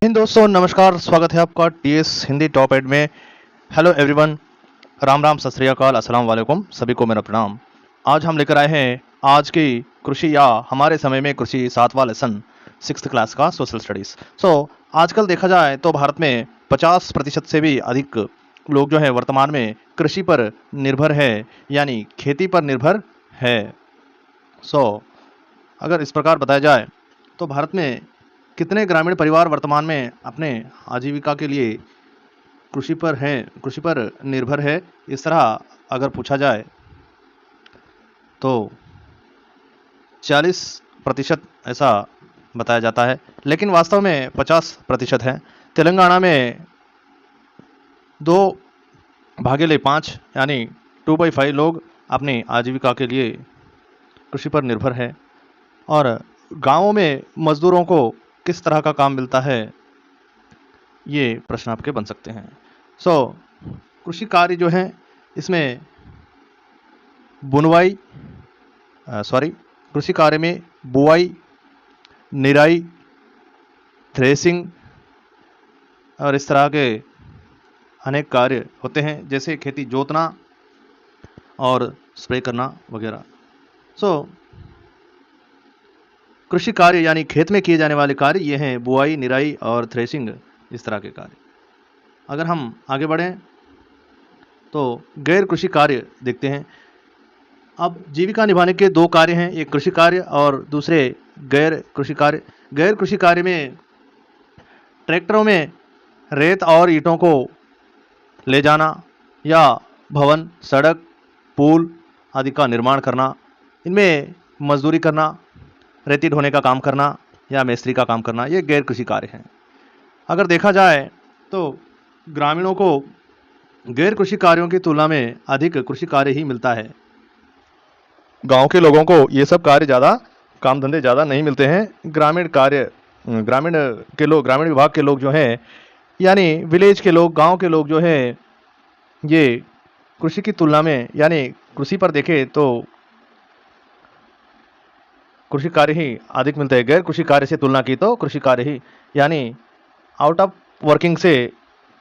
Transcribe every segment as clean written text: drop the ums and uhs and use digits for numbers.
हिंद दोस्तों, नमस्कार। स्वागत है आपका टीएस हिंदी टॉप 8 में। हेलो एवरीवन, राम राम, सत श्री अकाल, अस्सलाम वालेकुम, सभी को मेरा प्रणाम। आज हम लेकर आए हैं आज की कृषि या हमारे समय में कृषि 7वां लेसन 6th क्लास का सोशल स्टडीज़। आजकल देखा जाए तो भारत में 50% से भी अधिक लोग जो है वर्तमान में कृषि पर निर्भर है, यानी खेती पर निर्भर है। अगर इस प्रकार बताया जाए तो भारत में कितने ग्रामीण परिवार वर्तमान में अपने आजीविका के लिए कृषि पर निर्भर है, इस तरह अगर पूछा जाए तो 40% ऐसा बताया जाता है, लेकिन वास्तव में 50% है। तेलंगाना में 2/5 यानी 2/5 लोग अपनी आजीविका के लिए कृषि पर निर्भर है। और गांवों में मजदूरों को किस तरह का काम मिलता है, ये प्रश्न आपके बन सकते हैं। कृषि कार्य जो है इसमें कृषि कार्य में बुआई, निराई, थ्रेसिंग और इस तरह के अनेक कार्य होते हैं, जैसे खेती जोतना और स्प्रे करना वगैरह। कृषि कार्य यानी खेत में किए जाने वाले कार्य ये हैं बुआई, निराई और थ्रेसिंग, इस तरह के कार्य। अगर हम आगे बढ़ें तो गैर कृषि कार्य देखते हैं। अब जीविका निभाने के दो कार्य हैं, एक कृषि कार्य और दूसरे गैर कृषि कार्य। गैर कृषि कार्य में ट्रैक्टरों में रेत और ईंटों को ले जाना या भवन, सड़क, पुल आदि का निर्माण करना, इनमें मजदूरी करना, रेती ढोने का काम करना या मिस्त्री का काम करना, ये गैर कृषि कार्य हैं। अगर देखा जाए तो ग्रामीणों को गैर कृषि कार्यों की तुलना में अधिक कृषि कार्य ही मिलता है। गांव के लोगों को ये सब कार्य ज़्यादा, काम धंधे ज़्यादा नहीं मिलते हैं। ग्रामीण विभाग के लोग जो हैं, यानी विलेज के लोग, गांव के लोग जो हैं, ये कृषि की तुलना में, यानी कृषि पर देखें तो कृषि कार्य ही अधिक मिलते हैं। गैर कृषि कार्य से तुलना की तो कृषि कार्य ही, यानी आउट ऑफ वर्किंग से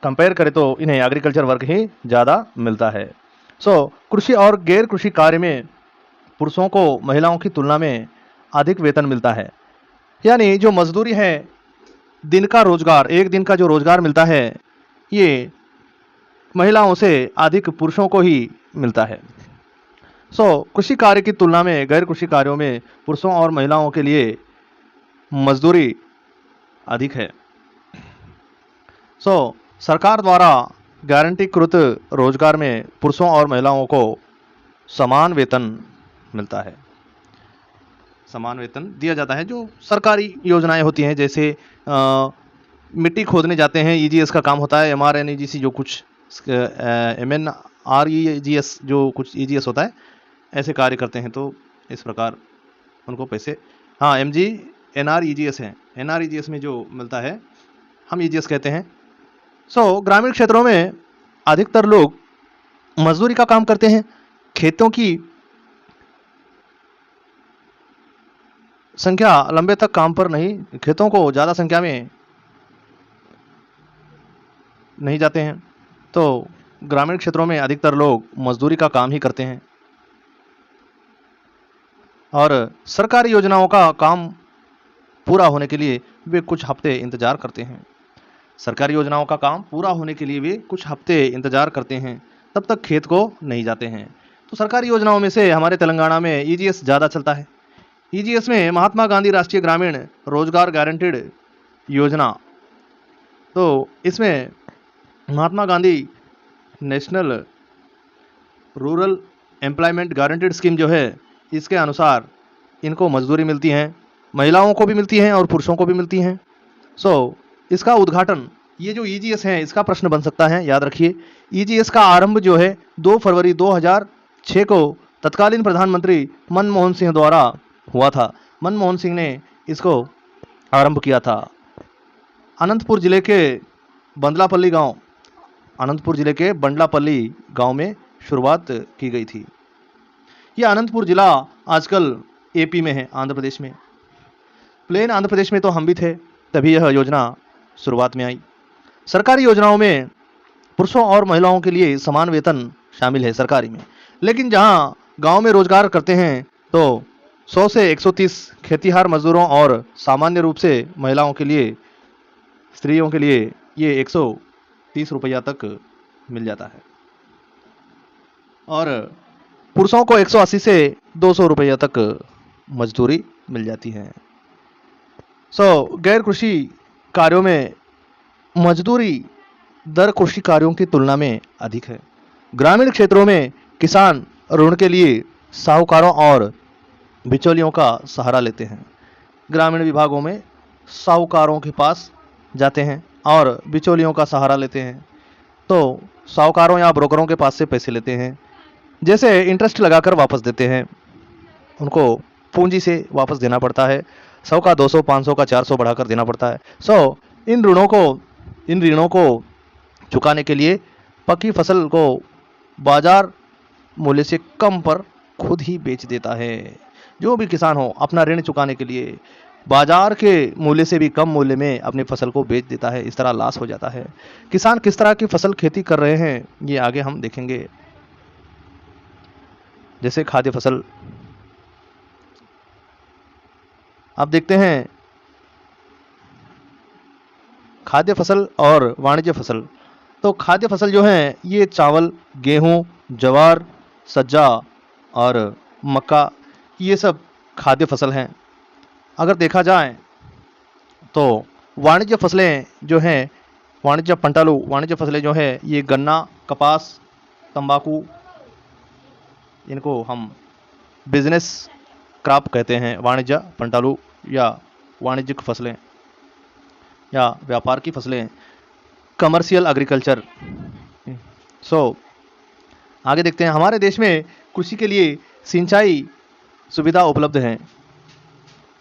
कंपेयर करें तो इन्हें एग्रीकल्चर वर्क ही ज़्यादा मिलता है। कृषि और गैर कृषि कार्य में पुरुषों को महिलाओं की तुलना में अधिक वेतन मिलता है। यानी जो मजदूरी है, दिन का रोजगार, एक दिन का जो रोजगार मिलता है, ये महिलाओं से अधिक पुरुषों को ही मिलता है। कृषि कार्य की तुलना में गैर कृषि कार्यों में पुरुषों और महिलाओं के लिए मजदूरी अधिक है। सरकार द्वारा गारंटीकृत रोजगार में पुरुषों और महिलाओं को समान वेतन मिलता है, समान वेतन दिया जाता है। जो सरकारी योजनाएं होती हैं, जैसे मिट्टी खोदने जाते हैं, ईजीएस का काम होता है, MRNEGC जो कुछ MNREGS जो कुछ ईजीएस होता है, ऐसे कार्य करते हैं, तो इस प्रकार उनको पैसे, हाँ MGNREGS है, NREGS में जो मिलता है हम ईजीएस कहते हैं। ग्रामीण क्षेत्रों में अधिकतर लोग मजदूरी का काम करते हैं। खेतों की संख्या लंबे तक काम पर नहीं, खेतों को ज़्यादा संख्या में नहीं जाते हैं, तो ग्रामीण क्षेत्रों में अधिकतर लोग मजदूरी का काम ही करते हैं। और सरकारी योजनाओं का काम पूरा होने के लिए वे कुछ हफ्ते इंतज़ार करते हैं। सरकारी योजनाओं का काम पूरा होने के लिए वे कुछ हफ्ते इंतज़ार करते हैं, तब तक खेत को नहीं जाते हैं। तो सरकारी योजनाओं में से हमारे तेलंगाना में ईजीएस ज़्यादा चलता है। ईजीएस में महात्मा गांधी राष्ट्रीय ग्रामीण रोजगार गारंटीड योजना, तो इसमें Mahatma Gandhi national rural employment guaranteed scheme जो है, इसके अनुसार इनको मजदूरी मिलती है, महिलाओं को भी मिलती हैं और पुरुषों को भी मिलती हैं। इसका उद्घाटन, ये जो ईजीएस है, इसका प्रश्न बन सकता है, याद रखिए। ईजीएस का आरंभ जो है 2 फरवरी 2006 को तत्कालीन प्रधानमंत्री मनमोहन सिंह द्वारा हुआ था। मनमोहन सिंह ने इसको आरंभ किया था। अनंतपुर जिले के बंडलापल्ली गांव में शुरुआत की गई थी। यह अनंतपुर जिला आजकल एपी में है, आंध्र प्रदेश में। प्लेन आंध्र प्रदेश में तो हम भी थे, तभी यह योजना शुरुआत में आई। सरकारी योजनाओं में पुरुषों और महिलाओं के लिए समान वेतन शामिल है सरकारी में, लेकिन जहां गांव में रोजगार करते हैं तो 100 से 130 खेतीहार मजदूरों और सामान्य रूप से महिलाओं के लिए, स्त्रियों के लिए ये 130 रुपया तक मिल जाता है और पुरुषों को 180 से 200 रुपया तक मजदूरी मिल जाती है। गैर कृषि कार्यों में मजदूरी दर कृषि कार्यों की तुलना में अधिक है। ग्रामीण क्षेत्रों में किसान ऋण के लिए साहूकारों और बिचौलियों का सहारा लेते हैं। ग्रामीण विभागों में साहूकारों के पास जाते हैं और बिचौलियों का सहारा लेते हैं। तो साहूकारों या ब्रोकरों के पास से पैसे लेते हैं, जैसे इंटरेस्ट लगाकर वापस देते हैं, उनको पूंजी से वापस देना पड़ता है। 100 का 200, 500 का 400 बढ़ाकर देना पड़ता है। इन ऋणों को चुकाने के लिए पकी फसल को बाजार मूल्य से कम पर खुद ही बेच देता है। जो भी किसान हो अपना ऋण चुकाने के लिए बाजार के मूल्य से भी कम मूल्य में अपनी फसल को बेच देता है। इस तरह लॉस हो जाता है। किसान किस तरह की फसल खेती कर रहे हैं ये आगे हम देखेंगे। जैसे खाद्य फसल, अब देखते हैं खाद्य फसल और वाणिज्य फसल। तो खाद्य फसल जो है ये चावल, गेहूं, ज्वार, सज्जा और मक्का, ये सब खाद्य फसल हैं। अगर देखा जाए तो वाणिज्य फसलें जो हैं, वाणिज्य फसलें जो है ये गन्ना, कपास, तंबाकू, इनको हम बिजनेस क्रॉप कहते हैं। वाणिज्य पंटालू या वाणिज्यिक फसलें या व्यापार की फसलें, कमर्शियल एग्रीकल्चर। आगे देखते हैं हमारे देश में कृषि के लिए सिंचाई सुविधा उपलब्ध है।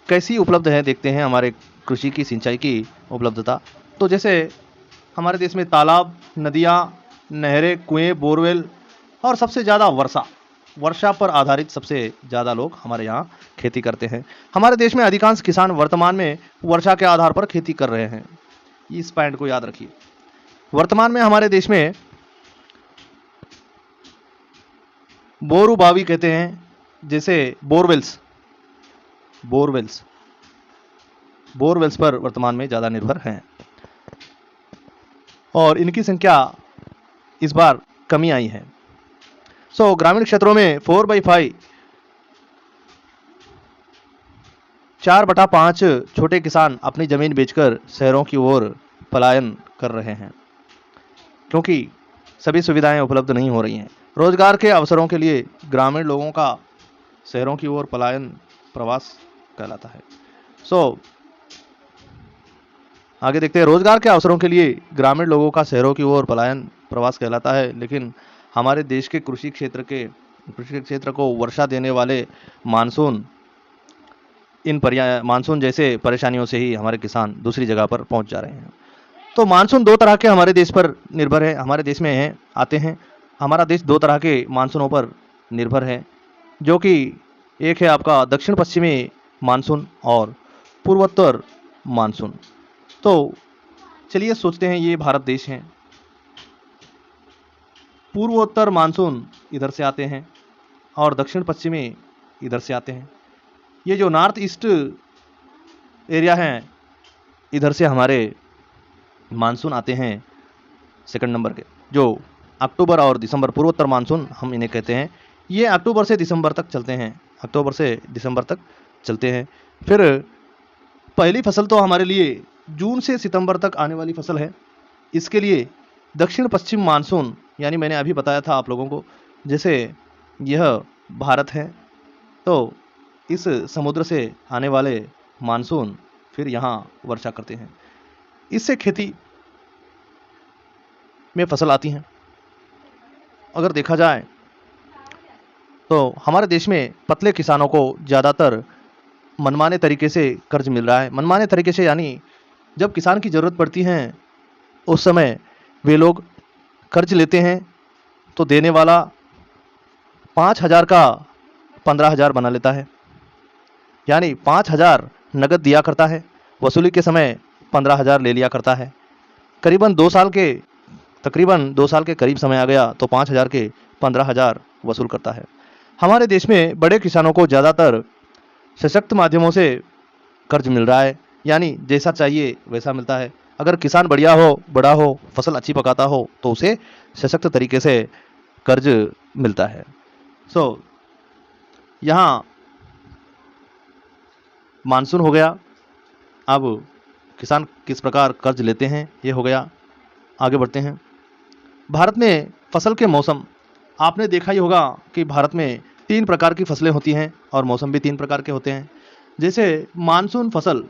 कैसी उपलब्ध है देखते हैं हमारे कृषि की सिंचाई की उपलब्धता। तो जैसे हमारे देश में तालाब, नदियाँ, नहरें, कुएं, बोरवेल और सबसे ज़्यादा वर्षा पर आधारित सबसे ज़्यादा लोग हमारे यहाँ खेती करते हैं। हमारे देश में अधिकांश किसान वर्तमान में वर्षा के आधार पर खेती कर रहे हैं। इस पॉइंट को याद रखिए। वर्तमान में हमारे देश में बोरुबावी कहते हैं, जैसे बोरवेल्स पर वर्तमान में ज़्यादा निर्भर हैं और इनकी संख्या इस बार कमी आई है। ग्रामीण क्षेत्रों में 4/5 4/5 छोटे किसान अपनी जमीन बेचकर शहरों की ओर पलायन कर रहे हैं, क्योंकि सभी सुविधाएं उपलब्ध नहीं हो रही हैं। रोजगार के अवसरों के लिए ग्रामीण लोगों का शहरों की ओर पलायन प्रवास कहलाता है। आगे देखते हैं रोजगार के अवसरों के लिए ग्रामीण लोगों का शहरों की ओर पलायन प्रवास कहलाता है, लेकिन हमारे देश के कृषि क्षेत्र को वर्षा देने वाले मानसून जैसे परेशानियों से ही हमारे किसान दूसरी जगह पर पहुंच जा रहे हैं। तो मानसून दो तरह के हमारे देश पर निर्भर है, हमारे देश में आते हैं। हमारा देश दो तरह के मानसूनों पर निर्भर है, जो कि एक है आपका दक्षिण पश्चिमी मानसून और पूर्वोत्तर मानसून। तो चलिए सोचते हैं, ये भारत देश है, पूर्वोत्तर मानसून इधर से आते हैं और दक्षिण पश्चिमी इधर से आते हैं। ये जो नॉर्थ ईस्ट एरिया है, इधर से हमारे मानसून आते हैं सेकंड नंबर के, जो अक्टूबर और दिसंबर, पूर्वोत्तर मानसून हम इन्हें कहते हैं। ये अक्टूबर से दिसंबर तक चलते हैं। फिर पहली फसल तो हमारे लिए जून से सितंबर तक आने वाली फसल है। इसके लिए दक्षिण पश्चिम मानसून, यानी मैंने अभी बताया था आप लोगों को, जैसे यह भारत है तो इस समुद्र से आने वाले मानसून फिर यहाँ वर्षा करते हैं। इससे खेती में फसल आती हैं। अगर देखा जाए तो हमारे देश में पतले किसानों को ज़्यादातर मनमाने तरीके से कर्ज मिल रहा है। मनमाने तरीके से यानी जब किसान की ज़रूरत पड़ती है उस समय वे लोग कर्ज लेते हैं, तो देने वाला 5,000 का 15,000 बना लेता है, यानी 5,000 नगद दिया करता है, वसूली के समय 15,000 ले लिया करता है। तकरीबन 2 साल के करीब समय आ गया तो 5,000 के 15,000 वसूल करता है। हमारे देश में बड़े किसानों को ज़्यादातर सशक्त माध्यमों से कर्ज मिल रहा है, यानी जैसा चाहिए वैसा मिलता है। अगर किसान बढ़िया हो, बड़ा हो, फसल अच्छी पकाता हो तो उसे सशक्त तरीके से कर्ज मिलता है। यहाँ मानसून हो गया, अब किसान किस प्रकार कर्ज लेते हैं ये हो गया। आगे बढ़ते हैं। भारत में फसल के मौसम, आपने देखा ही होगा कि भारत में 3 प्रकार की फसलें होती हैं और मौसम भी 3 प्रकार के होते हैं। जैसे मानसून फसल,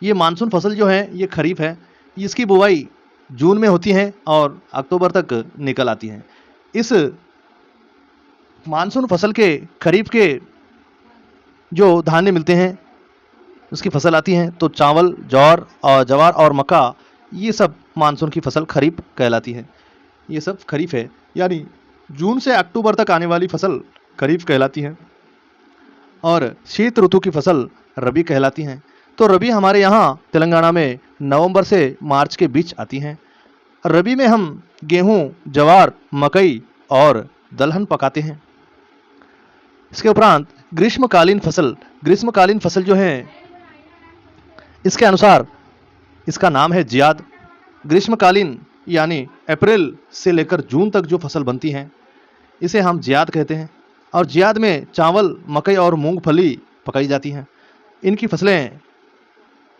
ये मानसून फसल जो है ये खरीफ है, इसकी बुवाई जून में होती है और अक्टूबर तक निकल आती है। इस मानसून फसल के खरीफ के जो धान्य मिलते हैं, उसकी फसल आती है तो चावल, जवार और मक्का, ये सब मानसून की फसल खरीफ कहलाती है। ये सब खरीफ है, यानी जून से अक्टूबर तक आने वाली फसल खरीफ कहलाती है। और शीत ऋतु की फसल रबी कहलाती हैं। तो रबी हमारे यहाँ तेलंगाना में नवंबर से मार्च के बीच आती हैं। रबी में हम गेहूँ, जवार, मकई और दलहन पकाते हैं। इसके उपरांत ग्रीष्मकालीन फसल जो है, इसके अनुसार इसका नाम है जियाद। ग्रीष्मकालीन यानी अप्रैल से लेकर जून तक जो फसल बनती है इसे हम जियाद कहते हैं। और जियाद में चावल, मकई और मूंगफली पकाई जाती हैं। इनकी फसलें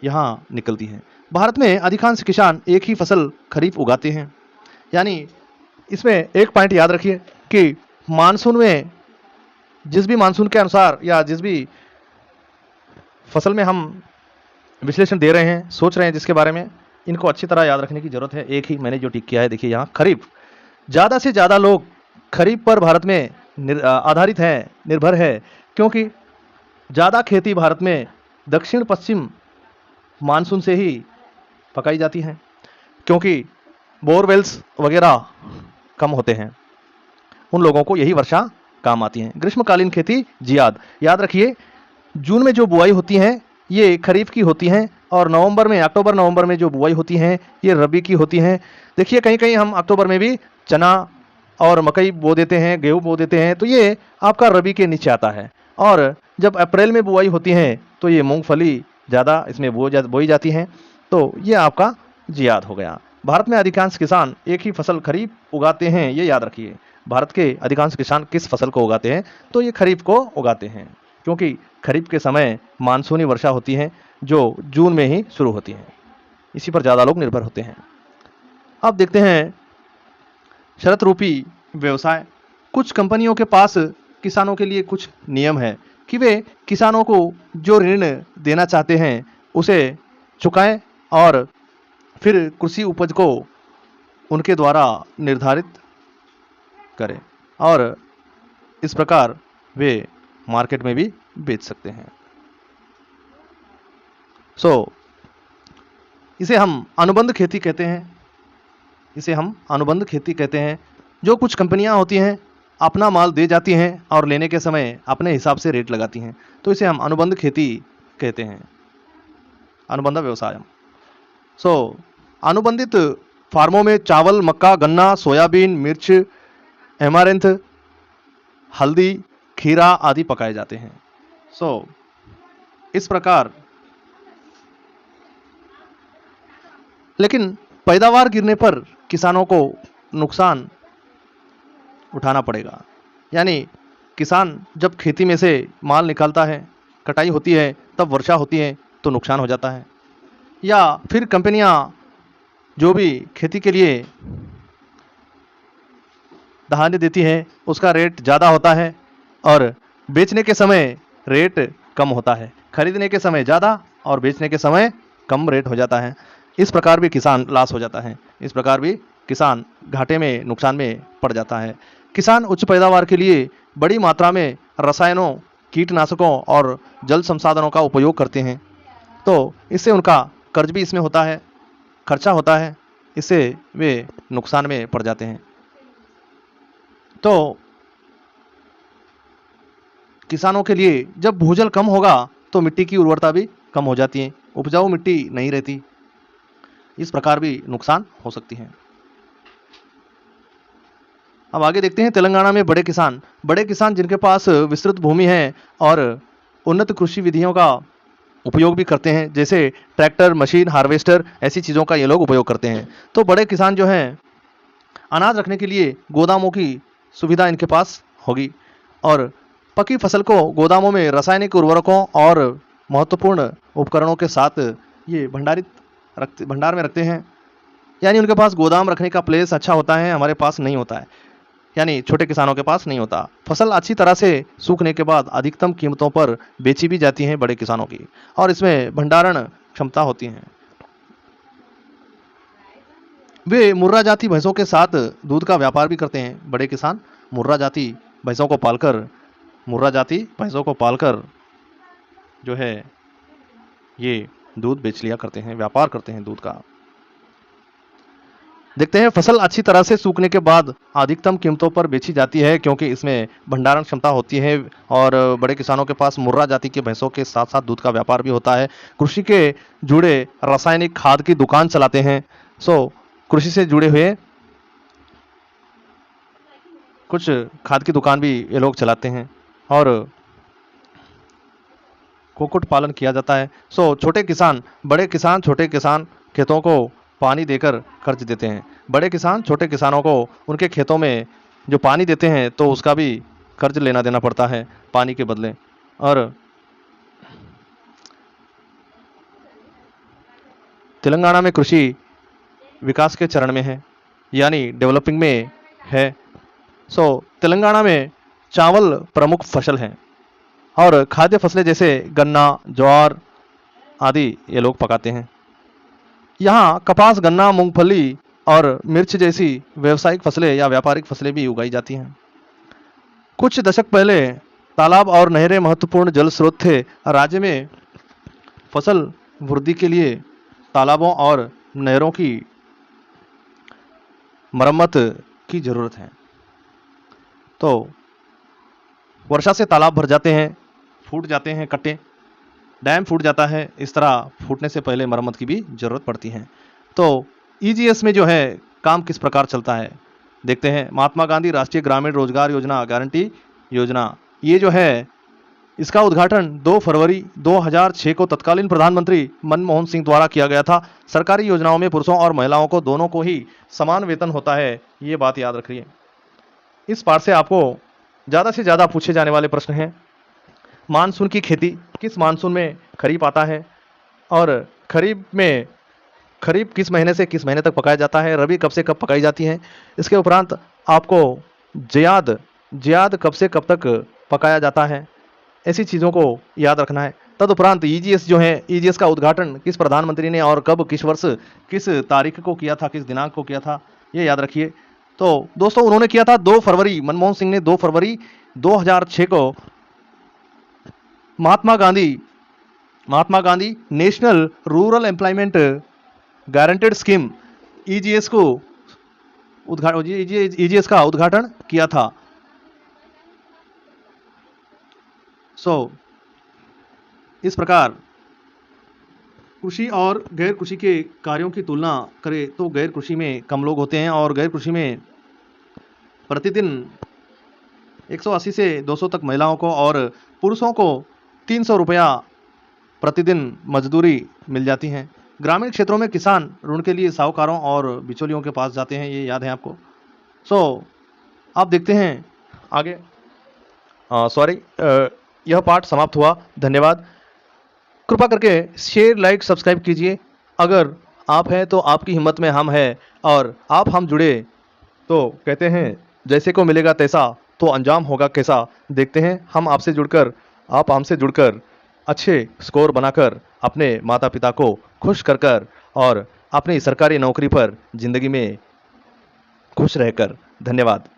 यहाँ निकलती हैं। भारत में अधिकांश किसान एक ही फसल खरीफ उगाते हैं। यानी इसमें एक पॉइंट याद रखिए कि मानसून में जिस भी मानसून के अनुसार या जिस भी फसल में हम विश्लेषण दे रहे हैं, सोच रहे हैं जिसके बारे में, इनको अच्छी तरह याद रखने की जरूरत है। एक ही मैंने जो टिक किया है, देखिए यहाँ खरीफ, ज़्यादा से ज़्यादा लोग खरीफ पर भारत में आधारित हैं, निर्भर है, क्योंकि ज़्यादा खेती भारत में दक्षिण पश्चिम मानसून से ही पकाई जाती है, क्योंकि बोरवेल्स वगैरह कम होते हैं, उन लोगों को यही वर्षा काम आती है। ग्रीष्मकालीन खेती जियाद, याद रखिए जून में जो बुआई होती हैं ये खरीफ की होती हैं और अक्टूबर नवंबर में जो बुआई होती हैं ये रबी की होती हैं। देखिए कहीं कहीं हम अक्टूबर में भी चना और मकई बो देते हैं, गेहूँ बो देते हैं, तो ये आपका रबी के नीचे आता है। और जब अप्रैल में बुआई होती है तो ये मूंगफली ज़्यादा इसमें बोई जाती हैं, तो ये आपका जियाद हो गया। भारत में अधिकांश किसान एक ही फसल खरीफ उगाते हैं, ये याद रखिए। भारत के अधिकांश किसान किस फसल को उगाते हैं, तो ये खरीफ को उगाते हैं, क्योंकि खरीफ के समय मानसूनी वर्षा होती है जो जून में ही शुरू होती है। इसी पर ज़्यादा लोग निर्भर होते हैं। अब देखते हैं शरत रूपी व्यवसाय। कुछ कंपनियों के पास किसानों के लिए कुछ नियम है कि वे किसानों को जो ऋण देना चाहते हैं उसे चुकाएं और फिर कृषि उपज को उनके द्वारा निर्धारित करें और इस प्रकार वे मार्केट में भी बेच सकते हैं। इसे हम अनुबंध खेती कहते हैं। जो कुछ कंपनियां होती हैं अपना माल दे जाती हैं और लेने के समय अपने हिसाब से रेट लगाती हैं, तो इसे हम अनुबंध खेती कहते हैं, अनुबंध व्यवसाय। अनुबंधित फार्मों में चावल, मक्का, गन्ना, सोयाबीन, मिर्च, एमारैंथ, हल्दी, खीरा आदि पकाए जाते हैं। इस प्रकार, लेकिन पैदावार गिरने पर किसानों को नुकसान उठाना पड़ेगा। यानी किसान जब खेती में से माल निकालता है, कटाई होती है, तब वर्षा होती है तो नुकसान हो जाता है, या फिर कंपनियां जो भी खेती के लिए धान्य देती हैं उसका रेट ज़्यादा होता है और बेचने के समय रेट कम होता है। खरीदने के समय ज़्यादा और बेचने के समय कम रेट हो जाता है। इस प्रकार भी किसान लॉस हो जाता है, इस प्रकार भी किसान घाटे में, नुकसान में पड़ जाता है। किसान उच्च पैदावार के लिए बड़ी मात्रा में रसायनों, कीटनाशकों और जल संसाधनों का उपयोग करते हैं, तो इससे उनका कर्ज भी इसमें होता है, खर्चा होता है, इससे वे नुकसान में पड़ जाते हैं। तो किसानों के लिए जब भूजल कम होगा तो मिट्टी की उर्वरता भी कम हो जाती है, उपजाऊ मिट्टी नहीं रहती, इस प्रकार भी नुकसान हो सकती है। अब आगे देखते हैं तेलंगाना में बड़े किसान जिनके पास विस्तृत भूमि है और उन्नत कृषि विधियों का उपयोग भी करते हैं, जैसे ट्रैक्टर, मशीन, हार्वेस्टर, ऐसी चीज़ों का ये लोग उपयोग करते हैं। तो बड़े किसान जो हैं अनाज रखने के लिए गोदामों की सुविधा इनके पास होगी और पकी फसल को गोदामों में रासायनिक उर्वरकों और महत्वपूर्ण उपकरणों के साथ ये भंडार में रखते हैं। यानी उनके पास गोदाम रखने का प्लेस अच्छा होता है, हमारे पास नहीं होता है, यानी छोटे किसानों के पास नहीं होता। फसल अच्छी तरह से सूखने के बाद अधिकतम कीमतों पर बेची भी जाती हैं बड़े किसानों की, और इसमें भंडारण क्षमता होती है। वे मुर्रा जाति भैंसों के साथ दूध का व्यापार भी करते हैं। बड़े किसान मुर्रा जाति भैंसों को पालकर जो है ये दूध बेच लिया करते हैं, व्यापार करते हैं दूध का। देखते हैं, फसल अच्छी तरह से सूखने के बाद अधिकतम कीमतों पर बेची जाती है क्योंकि इसमें भंडारण क्षमता होती है और बड़े किसानों के पास मुर्रा जाति के भैंसों के साथ साथ दूध का व्यापार भी होता है। कृषि के जुड़े रासायनिक खाद की दुकान चलाते हैं। कृषि से जुड़े हुए कुछ खाद की दुकान भी ये लोग चलाते हैं और कुक्कुट पालन किया जाता है। छोटे किसान खेतों को पानी देकर कर्ज देते हैं। बड़े किसान छोटे किसानों को उनके खेतों में जो पानी देते हैं तो उसका भी कर्ज लेना देना पड़ता है पानी के बदले। और तेलंगाना में कृषि विकास के चरण में है, यानी डेवलपिंग में है। तेलंगाना में चावल प्रमुख फसल है और खाद्य फसलें जैसे गन्ना, ज्वार आदि ये लोग पकाते हैं। यहाँ कपास, गन्ना, मूंगफली और मिर्च जैसी व्यावसायिक फसलें या व्यापारिक फसलें भी उगाई जाती हैं। कुछ दशक पहले तालाब और नहरें महत्वपूर्ण जल स्रोत थे। राज्य में फसल वृद्धि के लिए तालाबों और नहरों की मरम्मत की जरूरत है। तो वर्षा से तालाब भर जाते हैं, फूट जाते हैं कट्टे, डैम फूट जाता है। इस तरह फूटने से पहले मरम्मत की भी जरूरत पड़ती है। तो ईजीएस में जो है काम किस प्रकार चलता है देखते हैं। महात्मा गांधी राष्ट्रीय ग्रामीण रोजगार योजना गारंटी योजना, ये जो है इसका उद्घाटन 2 फरवरी 2006 को तत्कालीन प्रधानमंत्री मनमोहन सिंह द्वारा किया गया था। सरकारी योजनाओं में पुरुषों और महिलाओं को दोनों को ही समान वेतन होता है, ये बात याद रखिए। इस पार्ट से आपको ज़्यादा से ज़्यादा पूछे जाने वाले प्रश्न हैं। मानसून की खेती, किस मानसून में खरीफ आता है और खरीफ किस महीने से किस महीने तक पकाया जाता है, रबी कब से कब पकाई जाती है। इसके उपरांत आपको जियाद कब से कब तक पकाया जाता है, ऐसी चीज़ों को याद रखना है। तदुपरांत ईजीएस जो है, ईजीएस का उद्घाटन किस प्रधानमंत्री ने और कब, किस वर्ष, किस तारीख को किया था, किस दिनांक को किया था, ये याद रखिए। तो दोस्तों उन्होंने किया था 2 फरवरी, मनमोहन सिंह ने 2 फरवरी 2006 को Mahatma Gandhi national rural employment guaranteed scheme EGS का उद्घाटन किया था। इस प्रकार कृषि और गैर कृषि के कार्यों की तुलना करें तो गैर कृषि में कम लोग होते हैं और गैर कृषि में प्रतिदिन 180 से 200 तक महिलाओं को और पुरुषों को 300 रुपया प्रतिदिन मजदूरी मिल जाती है। ग्रामीण क्षेत्रों में किसान ऋण के लिए साहूकारों और बिचौलियों के पास जाते हैं, ये याद है आपको। आप देखते हैं आगे। यह पाठ समाप्त हुआ। धन्यवाद। कृपया करके शेयर, लाइक, सब्सक्राइब कीजिए। अगर आप हैं तो आपकी हिम्मत में हम हैं और आप हम जुड़े तो कहते हैं जैसे को मिलेगा तैसा तो अंजाम होगा कैसा। देखते हैं हम आपसे जुड़कर, आप हमसे जुड़कर अच्छे स्कोर बनाकर अपने माता पिता को खुश कर और अपनी सरकारी नौकरी पर जिंदगी में खुश रहकर। धन्यवाद।